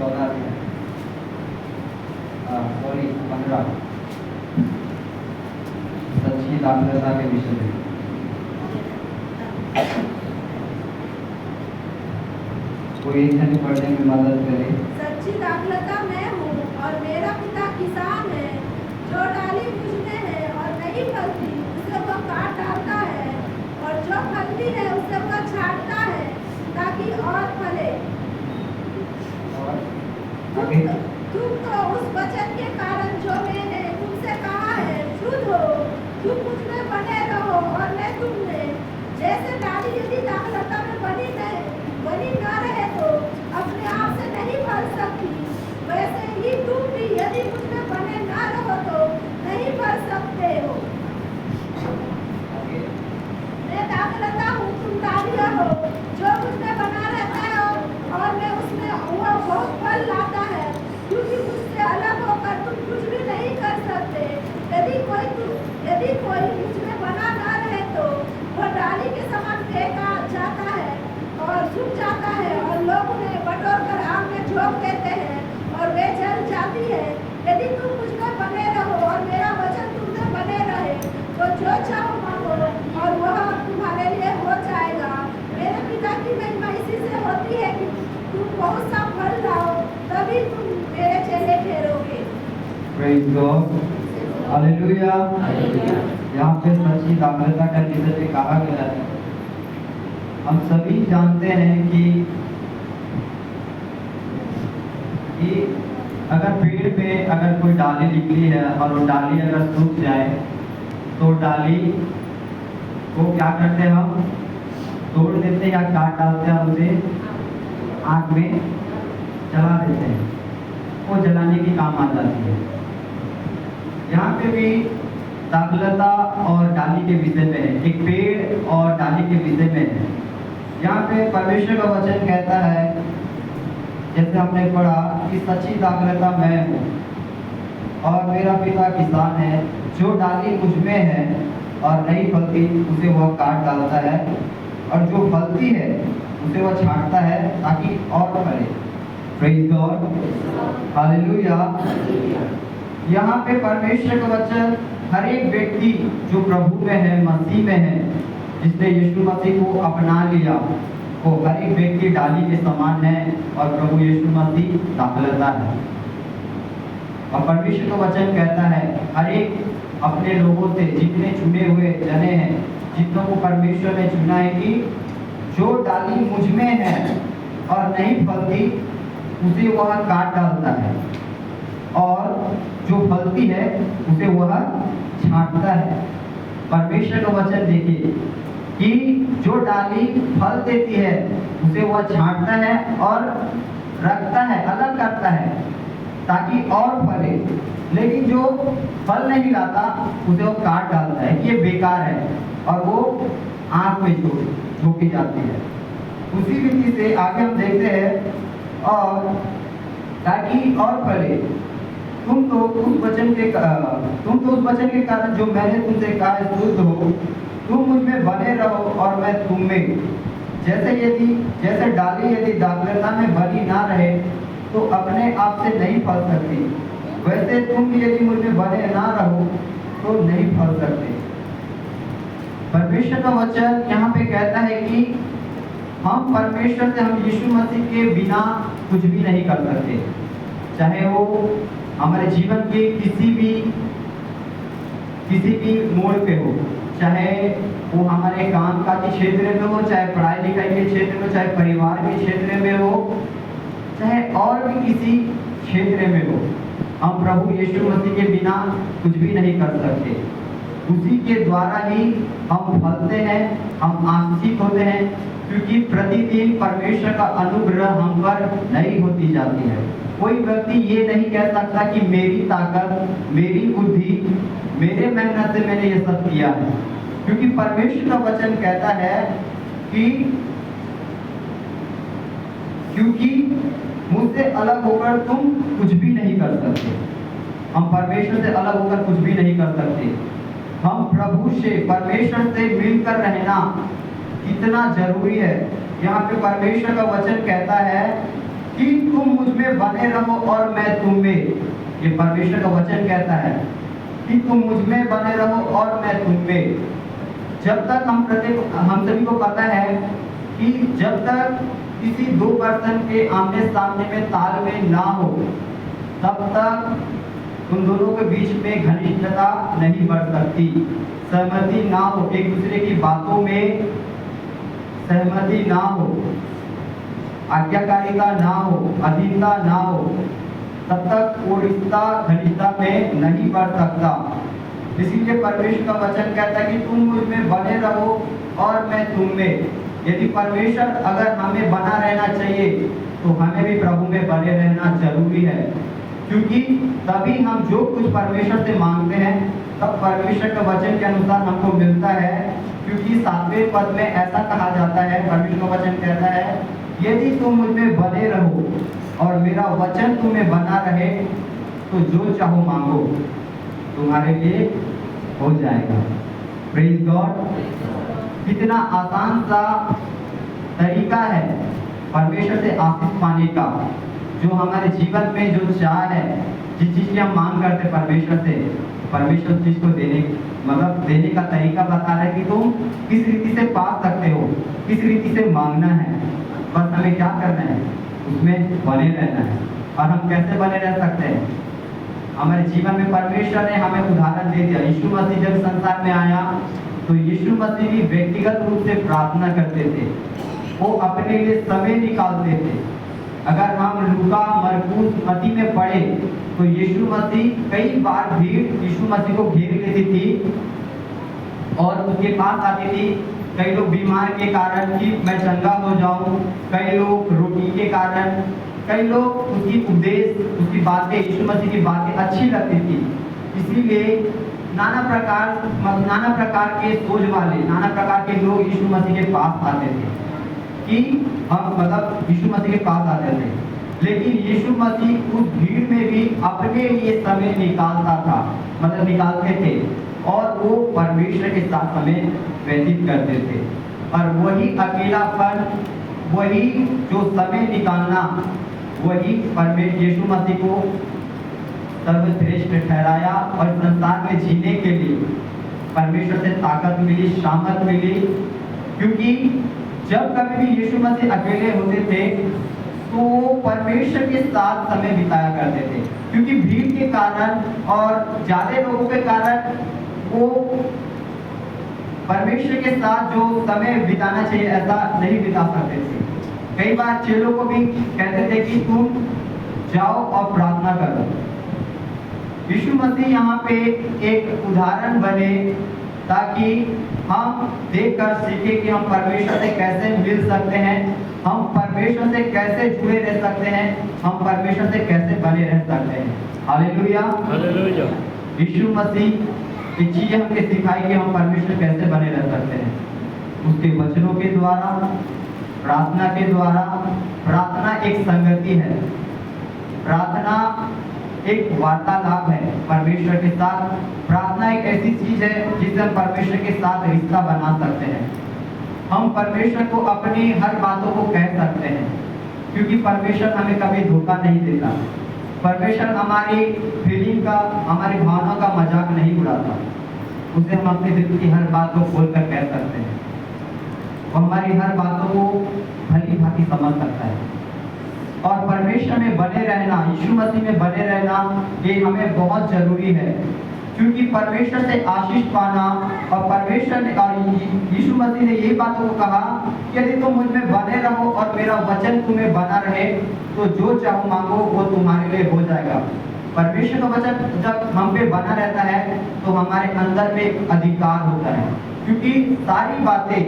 14 sorry 15 सच्ची दाखलता के विषय में। कोई एक जन पढ़ने में मदद करे। सच्ची दाखलता मैं हूँ और मेरा पिता किसान है। जो डाली मुझ में है और नहीं फलती उसे वो काट डालता है, और जो फलती है उसे वो छांटता है ताकि और फले। तुम तो उस वचन के कारण जो मैंने तुमसे कहा है शुद्ध हो। तुम मुझ में बने रहो और मैं तुम में। जैसे डाली यदि दाखलता में बनी न रहे तो अपने आप से नहीं फल सकती, वैसे ही तुम भी यदि मुझ में बने न रहो तो नहीं फल सकते हो। मैं दाखलता हूँ, तुम डालियाँ हो। जो मुझ में बना रहता है और मैं उसमें वह बहुत फल लाता है, क्योंकि मुझसे अलग होकर तुम कुछ भी नहीं कर सकते। यदि कोई मुझ में बना न रहे तो वह डाली के समान फेंका जाता है और सूख जाता है, और लोग उन्हें बटोर कर आग में झोंक देते हैं और वे जल जाती है। यदि तुम मुझ में बने रहो और मेरा वचन तुम में बने रहे तो जो चाहो मांगो और वह तुम्हारे लिए हो जाएगा। मेरे पिता की महिमा इसी से होती है कि तुम बहुत सा फल लाओ, तभी तुम मेरे चेले ठहरोगे। Praise God. हालेलुया। यहाँ पे सच्ची दाखलता का विषय में कहा गया है। हम सभी जानते हैं कि अगर पेड़ पे अगर कोई डाली निकली है और वो डाली अगर सूख जाए तो डाली को क्या करते हैं, हम तोड़ देते हैं या काट डालते हैं, उसे आग में जला देते हैं। वो जलाने की काम आ जाती है। यहाँ पे भी दाखलता और डाली के विषय में है, एक पेड़ और डाली के विषय में है। यहाँ पे परमेश्वर का वचन कहता है, जैसे हमने पढ़ा कि सच्ची दाखलता मैं हूँ और मेरा पिता किसान है। जो डाली मुझ में है और नहीं फलती उसे वह काट डालता है, और जो फलती है उसे वह छांटता है ताकि और फले। Praise God, hallelujah. यहाँ पे परमेश्वर का वचन हर एक व्यक्ति जो प्रभु में है, मसीह में है, जिसने यीशु मसीह को अपना लिया, वो हर एक व्यक्ति डाली के समान है और प्रभु यीशु मसीह दाखलता है। और परमेश्वर का वचन कहता है हर एक अपने लोगों से, जितने चुने हुए जने हैं, जितनों को परमेश्वर ने चुना है, कि जो डाली मुझ में है और नहीं फलती उसे वह काट डालता है, और जो फलती है उसे वह छांटता है। परमेश्वर का वचन देखिए कि जो डाली फल देती है उसे वह छांटता है और रखता है, अलग करता है ताकि और फले। लेकिन जो फल नहीं लाता उसे वो काट डालता है कि ये बेकार है, और वो आग में झोंकी जाती है। उसी रीति से आगे हम देखते हैं, और ताकि और फले। तुम तो उस वचन के कारण जो मैंने तुमसे कहा है शुद्ध हो। तुम मुझ में बने रहो और मैं तुम में। जैसे डाली यदि दाखलता में बनी ना रहे तो अपने आप से नहीं फल सकती, वैसे तुम भी यदि मुझ में बने ना रहो तो नहीं फल सकते। परमेश्वर का वचन यहाँ पे कहता है कि हम परमेश्वर से, हम यीशु मसीह के बिना कुछ भी नहीं कर सकते। चाहे वो हमारे जीवन के किसी भी मोड़ पे हो, चाहे वो हमारे काम काज के क्षेत्र में हो, चाहे पढ़ाई लिखाई के क्षेत्र में, चाहे परिवार के क्षेत्र में हो, चाहे और भी किसी क्षेत्र में हो, हम प्रभु यीशु मसीह के बिना कुछ भी नहीं कर सकते। उसी के द्वारा ही हम फलते हैं, हम आशीषित होते हैं, क्योंकि प्रतिदिन परमेश्वर का अनुग्रह हम पर नई होती जाती है। कोई व्यक्ति ये नहीं कह सकता कि मेरी ताकत, मेरी बुद्धि, मेरे मेहनत से मैंने ये सब किया है, क्योंकि परमेश्वर का वचन कहता है कि क्योंकि मुझसे अलग होकर तुम कुछ भी नहीं कर सकते। हम परमेश्वर से अलग होकर कुछ भी नहीं कर सकते। हम प्रभु से, परमेश्वर से मिलकर रहना कितना जरूरी है। यहाँ पे परमेश्वर का वचन कहता है कि तुम मुझ में बने रहो और मैं तुम में। ये परमेश्वर का वचन कहता है कि तुम मुझ में बने रहो और मैं तुम में। जब तक हम सभी को पता है कि जब तक किसी दो पर्सन के आमने सामने में तालमेल ना हो, तब तक उन दोनों के बीच में घनिष्ठता नहीं बढ़ सकती। सहमति ना हो, एक दूसरे की बातों में सहमति ना हो, आज्ञाकारिता ना हो, अधीनता ना हो, तब तक वो रिश्ता घनिष्ठता में नहीं बढ़ सकता। इसीलिए परमेश्वर का वचन कहता है कि तुम मुझ में बने रहो और मैं तुम में। यदि परमेश्वर अगर हमें बना रहना चाहिए तो हमें भी प्रभु में बने रहना जरूरी है, क्योंकि तभी हम जो कुछ परमेश्वर से मांगते हैं तब परमेश्वर के वचन के अनुसार हमको मिलता है। क्योंकि 7वें पद में ऐसा कहा जाता है, परमेश्वर का वचन कहता है, यदि तुम मुझ में बने रहो और मेरा वचन तुम्हें बना रहे तो जो चाहो मांगो तुम्हारे लिए हो जाएगा। Praise God. कितना आसान सा तरीका है परमेश्वर से आशीष पाने का। जो हमारे जीवन में जो चाह है, जिस चीज की हम मांग करते हैं परमेश्वर से, परमेश्वर चीज को देने का तरीका बता रहा है कि तुम किस रीति से पा सकते हो, किस रीति से मांगना है। बस हमें क्या करना है, उसमें बने रहना है। और हम कैसे बने रह सकते हैं? हमारे जीवन में परमेश्वर ने हमें उदाहरण दे दिया। यीशु मसीह जब संसार में आया तो यीशु मसीह भी व्यक्तिगत रूप से प्रार्थना करते थे, वो अपने लिए समय निकालते थे। अगर हम लूका, मरकुस, मत्ती में पढ़े तो यीशु मसीह कई बार भीड़ यीशु मसीह को घेर लेती थी और उसके पास आती थी। कई लोग बीमार के कारण कि मैं चंगा हो जाऊं, कई लोग रोटी के कारण, कई लोग उसकी उपदेश, उसकी बातें, यीशु मसीह की बातें अच्छी लगती थी। इसीलिए नाना प्रकार के सोच वाले, नाना प्रकार के लोग यीशु मसीह के पास आते थे कि हम यीशु मसीह के पास आते थे। लेकिन यीशु मसीह उस भीड़ में भी अपने लिए समय निकालता था, निकालते थे और वो परमेश्वर के साथ समय व्यतीत करते थे। और वही अकेलापन, वही जो समय निकालना, वही परमेश्वर यीशु मसीह को सर्वश्रेष्ठ ठहराया और संसार में जीने के लिए परमेश्वर से ताकत मिली, सामर्थ मिली। क्योंकि जब कभी भी यीशु मसीह अकेले होते थे तो परमेश्वर के साथ समय बिताया करते थे, क्योंकि भीड़ के कारण और ज्यादा लोगों के कारण वो परमेश्वर के साथ जो समय बिताना चाहिए ऐसा नहीं बिता सकते थे। कई बार चेलों को भी कहते थे कि तुम जाओ और प्रार्थना करो। यीशु मसीह यहाँ पे एक उदाहरण बने ताकि हम देखकर सीखें कि हम परमेश्वर से कैसे मिल सकते हैं, हम परमेश्वर से कैसे जुड़े रह सकते हैं, हम परमेश्वर से कैसे बने रह सकते हैं। Hallelujah, hallelujah. यीशु मसीह ये चीजें हमको सिखाई कि हम परमेश्वर कैसे बने रह सकते हैं, उसके वचनों के द्वारा, प्रार्थना के द्वारा। प्रार्थना एक संगति है, प्रार्थना एक वार्तालाप है परमेश्वर के साथ। प्रार्थना एक ऐसी चीज है जिससे हम परमेश्वर के साथ रिश्ता बना सकते हैं। हम परमेश्वर को अपनी हर बातों को कह सकते हैं, क्योंकि परमेश्वर हमें कभी धोखा नहीं देता। परमेश्वर हमारी फीलिंग का, हमारी भावनाओं का मजाक नहीं उड़ाता। उसे हम अपने दिल की हर बात को खोलकर कह सकते हैं, वो हमारी हर बातों को भली भांति समझ सकता है। और परमेश्वर में बने रहना, यीशु मसीह में बने रहना, ये हमें बहुत जरूरी है। क्योंकि परमेश्वर से आशीष पाना, और परमेश्वर ने और यीशु मसीह ने ये बातों को कहा कि यदि तुम मुझ में बने रहो और मेरा वचन तुम्हें बना रहे तो जो चाहो मांगो वो तुम्हारे लिए हो जाएगा। परमेश्वर का वचन जब हम पे बना रहता है तो हमारे अंदर में एक अधिकार होता है, क्योंकि सारी बातें,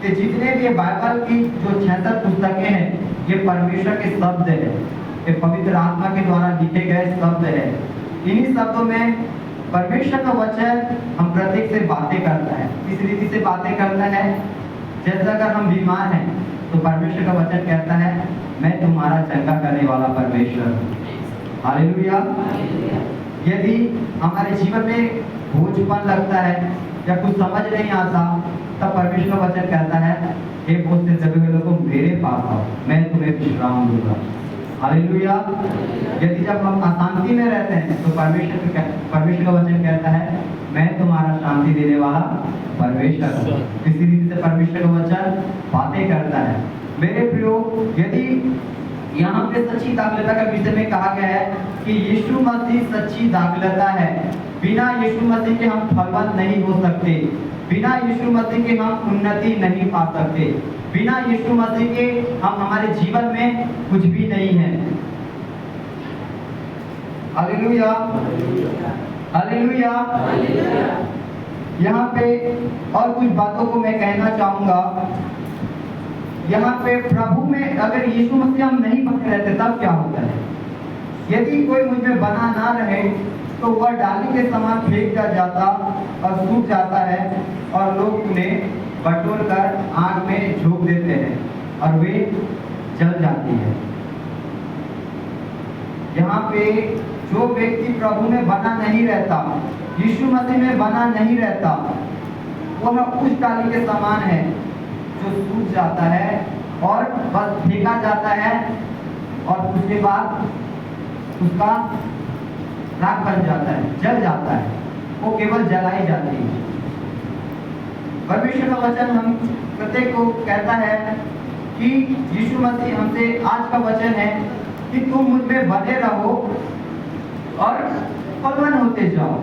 जितने भी बाइबल की जो 66 पुस्तकें हैं, ये परमेश्वर के शब्द है, ये पवित्र आत्मा के द्वारा लिखे गए शब्द है। इन्हीं शब्दों में परमेश्वर का वचन हम प्रत्येक से बातें करता है। इस रीति से बातें करता है जैसे अगर हम बीमार हैं तो परमेश्वर का वचन कहता है मैं तुम्हारा चंगा करने वाला परमेश्वर। हालेलुया। यदि हमारे जीवन में बोझपन लगता है या कुछ समझ नहीं आता तब परमेश्वर का वचन कहता है हे बोझ से दबे हुए लोगों मेरे पास आओ, मैं तुम्हें विश्राम दूंगा। हालेलुया। यदि जब हम अशांति में रहते हैं तो परमेश्वर का वचन कहता है मैं तुम्हारा शांति देने वाला परमेश्वर हूँ। इसी रीति से परमेश्वर का वचन बातें करता है। मेरे प्रियो, यदि यहाँ पे सच्ची दाखलता का विषय में कहा गया है कि यीशु मसीह सच्ची दाखलता है। बिना यीशु मसीह के हम फलवंत नहीं हो सकते, बिना यीशु मसीह के हम उन्नति नहीं पा सकते, बिना यीशु मसीह के हम हमारे जीवन में कुछ भी नहीं है। Hallelujah, hallelujah. यहाँ पे और कुछ बातों को मैं कहना चाहूंगा। यहाँ पे प्रभु में अगर यीशु मसीह हम नहीं बने रहते तब क्या होता है? यदि कोई मुझ में बना ना रहे तो वह डाली के समान फेंक जाता और सूख जाता है और लोग उन्हें बटोर कर आग में झोंक देते हैं और वे जल जाती है। यहाँ पे जो व्यक्ति प्रभु में बना नहीं रहता, यीशु मसीह में बना नहीं रहता, वह उस डाली के समान है जो सूख जाता है और बस फेंका जाता है और उसके बाद उसका राख बन जाता है, जल जाता है, वो केवल जलाई जाती है। परमेश्वर का वचन हम प्रत्येक को कहता है कि यीशु मसीह हमसे आज का वचन है कि तुम मुझ में बने रहो और फलवान होते जाओ।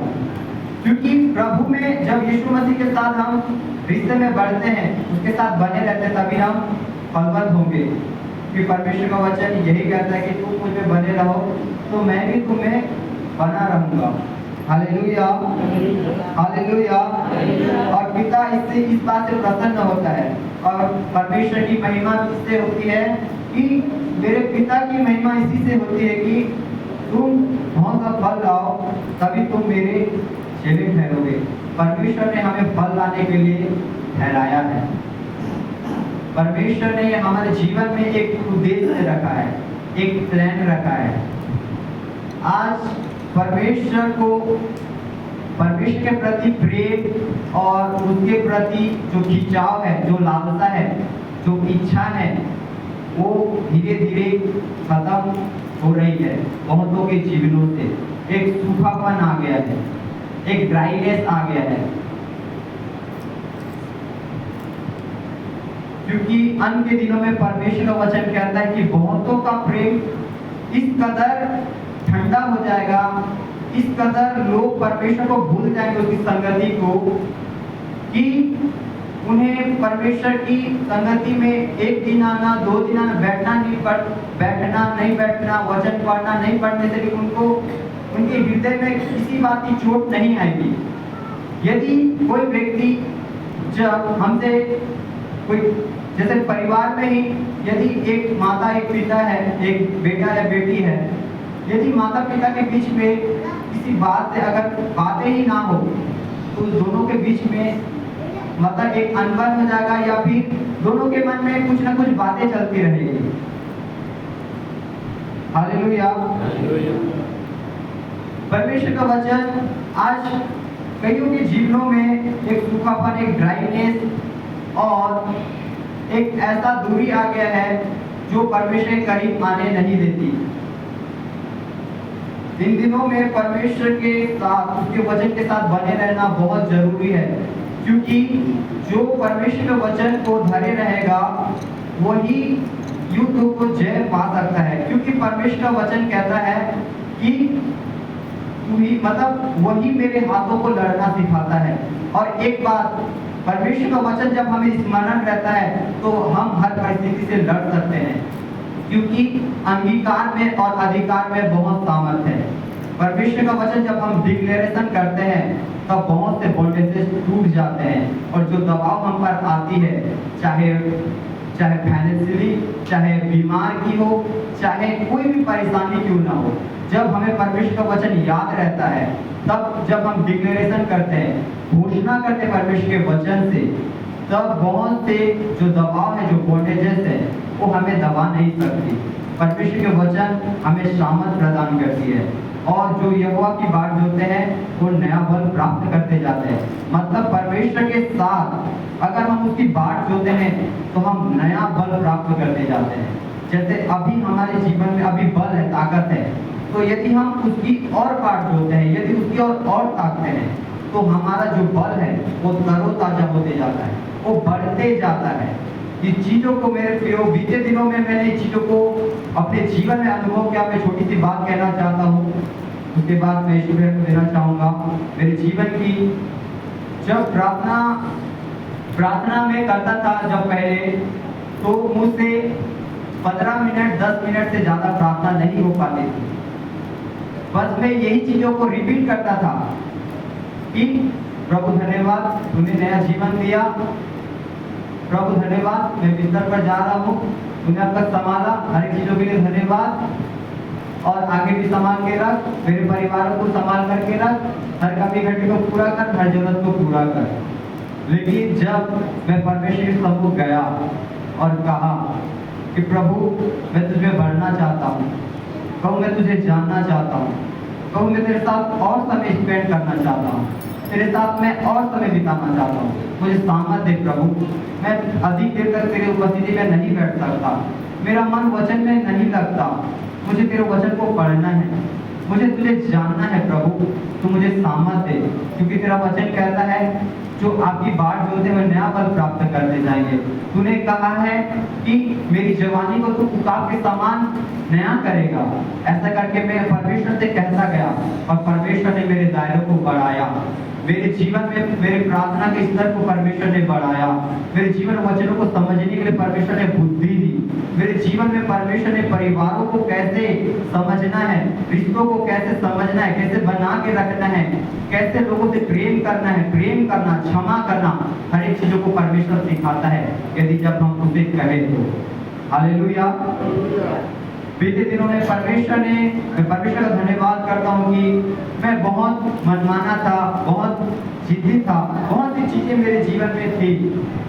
क्योंकि प्रभु में जब यीशु मसीह के साथ हम रिश्ते में बढ़ते हैं, उसके साथ बने रहते हैं, तभी हम फलवंत होंगे। कि परमेश्वर का वचन यही कहता है कि तुम मुझ में बने रहो तो मैं भी तुम्हें बना रहूंगा। Hallelujah, hallelujah. और पिता इससे इस बात से प्रसन्न होता है और परमेश्वर की महिमा इससे होती है कि मेरे पिता की महिमा इसी से होती है कि तुम बहुत सा फल लाओ, तभी तुम मेरे चेले ठहरोगे। परमेश्वर ने हमें फल लाने के लिए ठहराया है। परमेश्वर ने हमारे जीवन में एक उद्देश्य रखा है, एक प्लान रखा है। आज परमेश्वर के प्रति प्रेम और उसके प्रति जो खिंचाव है, जो लालसा है, जो इच्छा है, वो धीरे धीरे खत्म हो रही है बहुतों के जीवनों से। एक सूखापन आ गया है, एक ड्राइनेस आ गया है, क्योंकि अंत के दिनों में परमेश्वर का वचन कहता है कि बहुतों का प्रेम इस कदर ठंडा हो जाएगा, इस कदर लोग परमेश्वर को भूल जाएंगे, उसकी संगति को, कि उन्हें परमेश्वर की संगति में एक दिन आना, 2 दिन आना, बैठना नहीं बैठना, वचन पढ़ना नहीं पढ़ने से भी उनको उनके हृदय में किसी बात की चोट नहीं आएगी। यदि कोई व्यक्ति जब हमसे कोई जैसे परिवार में ही यदि एक माता एक पिता है, एक बेटा या बेटी है, यदि माता पिता के बीच में किसी बात से अगर बातें ही ना हो तो दोनों के बीच में मतलब एक अनबन हो जाएगा या फिर दोनों के मन में कुछ ना कुछ बातें चलती रहेगी। हालेलुया। परमेश्वर का वचन आज कईयों के जीवनों में एक सूखापन, एक ड्राइनेस और एक ऐसा दूरी आ गया है जो परमेश्वर के करीब आने नहीं देती। इन दिनों में परमेश्वर के साथ, उसके वचन के साथ बने रहना बहुत जरूरी है, क्योंकि जो परमेश्वर के वचन को धरे रहेगा वही युद्ध को जय पा सकता है। क्योंकि परमेश्वर का वचन कहता है कि वही मेरे हाथों को लड़ना सिखाता है। और एक बात, परमेश्वर का वचन जब हमें स्मरण रहता है तो हम हर परिस्थिति से लड़ सकते हैं, क्योंकि अंगीकार में और अधिकार में बहुत सामर्थ है। परमेश्वर का वचन जब हम डिक्लेरेशन करते हैं तब बहुत से वोल्टेजेस टूट जाते हैं और जो दबाव हम पर आती है, चाहे फाइनेंशियली, चाहे बीमार की हो, चाहे कोई भी परेशानी क्यों ना हो, जब हमें परमेश्वर का वचन याद रहता है, तब जब हम डिक्लेरेशन करते हैं, घोषणा करते हैं परमेश्वर के वचन से, तब बहुत से जो दबाव है, जो वोल्टेजेस है, वो हमें दबा नहीं सकती। परमेश्वर के वचन हमें सामर्थ प्रदान करती है और जो यहोवा की बाट जोते हैं वो नया बल प्राप्त करते जाते हैं। मतलब परमेश्वर के साथ अगर हम उसकी बाट जोते हैं तो हम नया बल प्राप्त करते जाते हैं। जैसे अभी हमारे जीवन में अभी बल है, ताकत है, तो यदि हम उसकी और बाट जोते हैं, यदि उसकी और ताकते हैं, तो हमारा जो बल है वो तरोताजा होते जाता है, वो बढ़ते जाता है। इन चीज़ों को मेरे प्रियो, बीते दिनों में मैंने इन चीज़ों को अपने जीवन में अनुभव किया। मैं छोटी सी बात कहना चाहता हूँ, उसके बाद मैं ईश्वर को देना चाहूँगा मेरे जीवन की। जब प्रार्थना में करता था जब पहले, तो मुझसे 15 मिनट 10 मिनट से ज़्यादा प्रार्थना नहीं हो पाती थी। बस मैं यही चीज़ों को रिपीट करता था कि प्रभु धन्यवाद, तूने नया जीवन दिया, प्रभु धन्यवाद, मैं बिस्तर पर जा रहा हूँ, तूने अब तक संभाला, हर एक चीज़ों के लिए धन्यवाद, और आगे भी संभाल के रख, मेरे परिवारों को संभाल करके रख, हर कमी घटी को पूरा कर, हर जरूरत को पूरा कर। लेकिन जब मैं परमेश्वर के सम्मुख गया और कहा कि प्रभु मैं तुझे बढ़ना चाहता हूँ, कहूँ मैं तुझे जानना चाहता हूँ, कहूँ मैं तेरे साथ और समय स्पेंड करना चाहता हूँ, तेरे साथ मैं और समय बिताना चाहता हूँ, मुझे सामर्थ दे प्रभु। मैं अधिक देर तक तेरे उपस्थिति में नहीं बैठ सकता, मेरा मन वचन में नहीं लगता, मुझे तेरे वचन को पढ़ना है, मुझे तुझे जानना है प्रभु। तू मुझे सामर्थ दे, क्योंकि तेरा वचन कहता है जो आपकी बाट जोते हुए नया बल प्राप्त करते जाएंगे। तूने कहा है कि मेरी जवानी को तू उकाब के समान नया करेगा। ऐसा करके मैं परमेश्वर से कहता गया और परमेश्वर ने मेरे दायरे को बढ़ाया। मेरे जीवन में मेरे प्रार्थना के स्तर को परमेश्वर ने बढ़ाया। मेरे जीवन वचनों को समझने के लिए परमेश्वर ने बुद्धि दी। मेरे जीवन में परमेश्वर ने परिवारों को कैसे समझना है, रिश्तों को कैसे समझना है, कैसे बना के रखना है, कैसे लोगों से प्रेम करना है, प्रेम करना, क्षमा करना, हर एक चीजों को परमेश्वर सिखाता है, यदि जब हम उसे कहें तो। हालेलुया। बीते दिनों में मैं परमेश्वर का धन्यवाद करता हूँ कि मैं बहुत मनमाना था, बहुत जिद्दी था, बहुत सी चीजें मेरे जीवन में थी,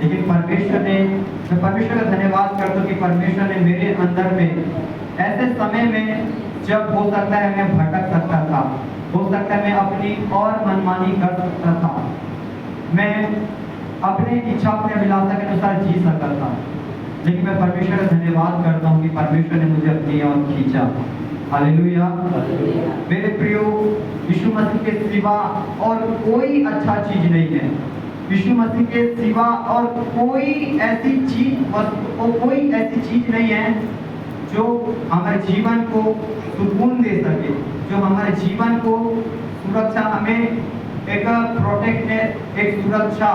लेकिन मैं परमेश्वर का धन्यवाद करता हूँ कि परमेश्वर ने मेरे अंदर में ऐसे समय में, जब हो सकता है मैं भटक सकता था, हो सकता है मैं अपनी और मनमानी कर सकता था, मैं अपने इच्छा अपने अभिलाषा के अनुसार जी सकता था, लेकिन मैं परमेश्वर का धन्यवाद करता हूँ कि परमेश्वर ने मुझे अपनी ओर खींचा। हालेलुया। मेरे प्रियो, यीशु मसीह के सिवा और कोई अच्छा चीज नहीं है। यीशु मसीह के सिवा और कोई ऐसी चीज नहीं है जो हमारे जीवन को सुकून दे सके, जो हमारे जीवन को सुरक्षा, हमें एक प्रोटेक्टनेस, एक सुरक्षा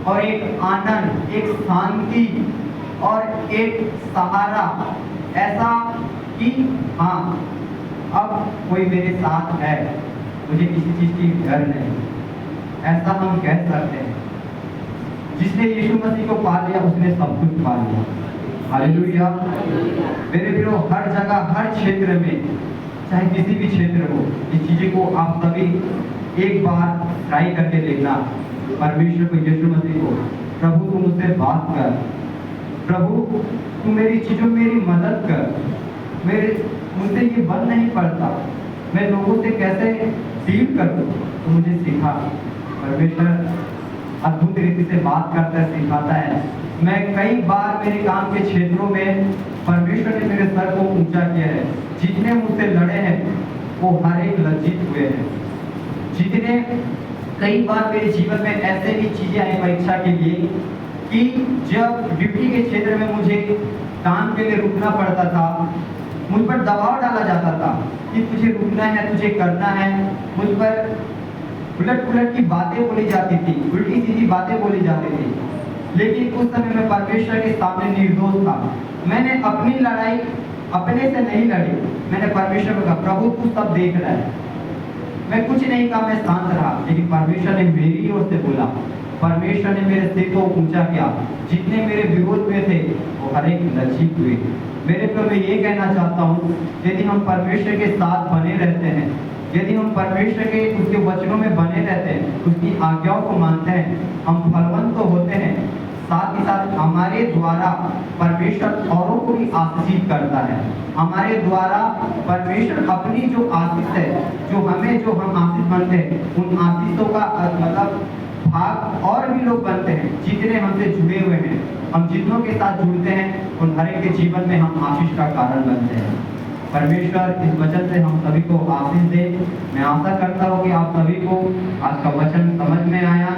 और एक आनंद, एक शांति और एक सहारा, ऐसा कि हाँ अब कोई मेरे साथ है, मुझे किसी चीज की डर नहीं, ऐसा हम कह सकते हैं। जिसने यीशु मसीह को पा लिया उसने सब कुछ पा लिया। हालेलुया। मेरे प्रियो, हर जगह, हर क्षेत्र में, चाहे किसी भी क्षेत्र हो, इस चीजें को आप सभी एक बार ट्राई करके देखना। परमेश्वर को, यीशु मसीह को, प्रभु तू मुझसे बात कर, प्रभु तू मेरी चीजों में मेरी मदद कर, मुझसे ये बन नहीं पड़ता, मैं लोगों से कैसे डील करूं, तो मुझे सिखा। परमेश्वर अद्भुत रीति से बात करता है, सिखाता है। मैं कई बार मेरे काम के क्षेत्रों में परमेश्वर ने मेरे सर को ऊंचा किया है। जितने मुझसे लड़े हैं वो हर एक लज्जित हुए हैं। जितने कई बार मेरे जीवन में ऐसे भी चीजें आई परीक्षा के लिए कि जब ड्यूटी के क्षेत्र में मुझे काम के लिए रुकना पड़ता था, मुझ पर दबाव डाला जाता था कि तुझे रुकना है, तुझे करना है। मुझ पर उलट की बातें बोली जाती थी, उल्टी सीधी बातें बोली जाती थी, लेकिन उस समय मैं परमेश्वर के सामने निर्दोष था। मैंने अपनी लड़ाई अपने से नहीं लड़ी, मैंने परमेश्वर को कहा प्रभु तू सब देख रहा है। मैं कुछ नहीं कहा, मैं शांत रहा, लेकिन परमेश्वर ने मेरी ओर से बोला, परमेश्वर ने मेरे सिर को ऊंचा किया। जितने मेरे विरोध में थे वो हर एक लज्जित हुए। मेरे को मैं ये कहना चाहता हूँ, यदि हम परमेश्वर के साथ बने रहते हैं, यदि हम परमेश्वर के उसके वचनों में बने रहते हैं, उसकी आज्ञाओं को मानते हैं, हम फलवंत तो होते हैं, साथ ही साथ हमारे द्वारा परमेश्वर औरों को भी आशीषित करता है। हमारे द्वारा परमेश्वर अपनी जो आशीष है, जो हम आशीष बनते हैं, उन आशीषों का मतलब भाग और भी लोग बनते हैं जितने हमसे जुड़े हुए हैं। हम जितनों के साथ जुड़ते हैं उन हर एक के जीवन में हम आशीष का कारण बनते हैं। परमेश्वर इस वचन से हम सभी को आशीष दे। मैं आशा करता हूँ कि आप सभी को आज का वचन समझ में आया।